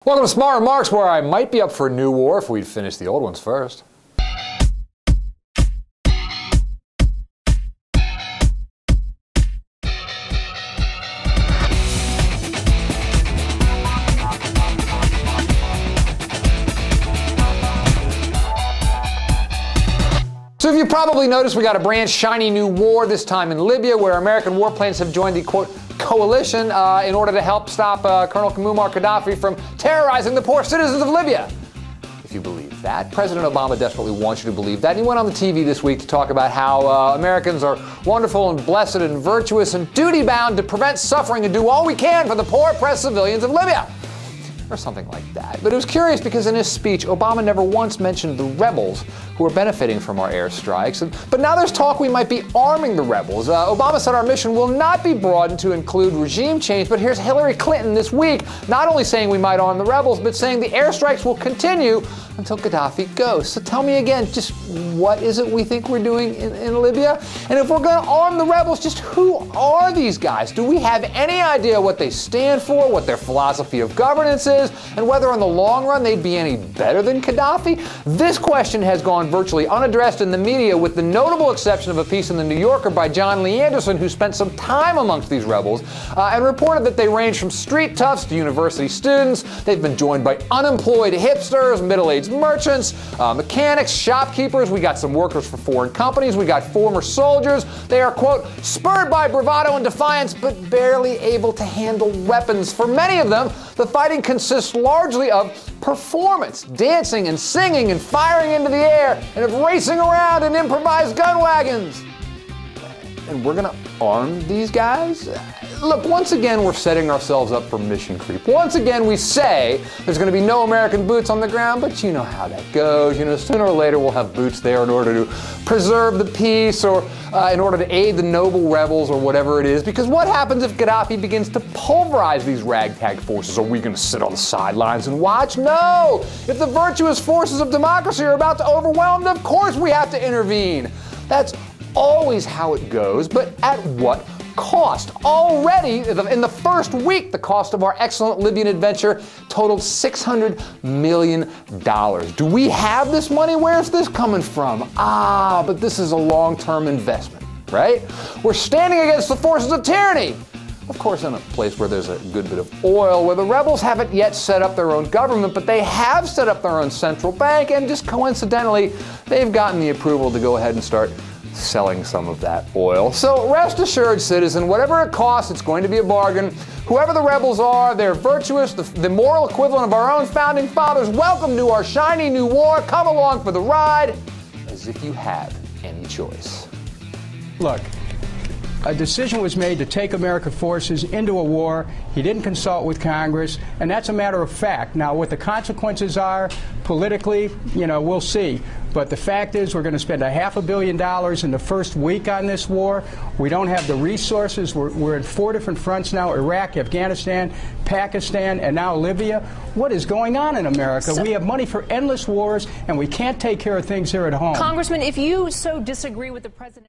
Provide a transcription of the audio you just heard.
Welcome to Smart Remarks, where I might be up for a new war if we'd finish the old ones first. So you probably noticed we got a brand shiny new war, this time in Libya, where American warplanes have joined the, quote, coalition in order to help stop Colonel Muammar Gaddafi from terrorizing the poor citizens of Libya. If you believe that, President Obama desperately wants you to believe that. And he went on the TV this week to talk about how Americans are wonderful and blessed and virtuous and duty-bound to prevent suffering and do all we can for the poor, oppressed civilians of Libya. Or something like that. But it was curious because in his speech, Obama never once mentioned the rebels who are benefiting from our airstrikes. But now there's talk we might be arming the rebels. Obama said our mission will not be broadened to include regime change, but here's Hillary Clinton this week not only saying we might arm the rebels, but saying the airstrikes will continue until Gaddafi goes. So tell me again, just what is it we think we're doing in Libya? And if we're going to arm the rebels, just who are these guys? Do we have any idea what they stand for, what their philosophy of governance is, and whether in the long run they'd be any better than Gaddafi? This question has gone virtually unaddressed in the media, with the notable exception of a piece in The New Yorker by John Lee Anderson, who spent some time amongst these rebels and reported that they range from street toughs to university students. They've been joined by unemployed hipsters, middle-aged merchants, mechanics, shopkeepers. We got some workers for foreign companies. We got former soldiers. They are, quote, spurred by bravado and defiance, but barely able to handle weapons. For many of them, the fighting consists largely of performance, dancing and singing and firing into the air, and of racing around in improvised gun wagons. And we're gonna arm these guys? Look, once again, we're setting ourselves up for mission creep. Once again, we say there's going to be no American boots on the ground, but you know how that goes. You know, sooner or later we'll have boots there in order to preserve the peace, or in order to aid the noble rebels, or whatever it is. Because what happens if Gaddafi begins to pulverize these ragtag forces? Are we going to sit on the sidelines and watch? No! If the virtuous forces of democracy are about to overwhelm them, of course we have to intervene. That's always how it goes, but at what cost? Already, in the first week, the cost of our excellent Libyan adventure totaled $600 million. Do we have this money? Where's this coming from? But this is a long-term investment, right? We're standing against the forces of tyranny. Of course, in a place where there's a good bit of oil, where the rebels haven't yet set up their own government, but they have set up their own central bank, and just coincidentally, they've gotten the approval to go ahead and start selling some of that oil. So rest assured, citizen, whatever it costs, it's going to be a bargain. Whoever the rebels are, they're virtuous, the moral equivalent of our own founding fathers. Welcome to our shiny new war. Come along for the ride, as if you have any choice. Look, a decision was made to take American forces into a war. He didn't consult with Congress, and that's a matter of fact. Now, what the consequences are politically, you know, we'll see. But the fact is, we're going to spend $500 million in the first week on this war. We don't have the resources. We're in 4 different fronts now: Iraq, Afghanistan, Pakistan, and now Libya. What is going on in America? We have money for endless wars, and we can't take care of things here at home. Congressman, if you so disagree with the president...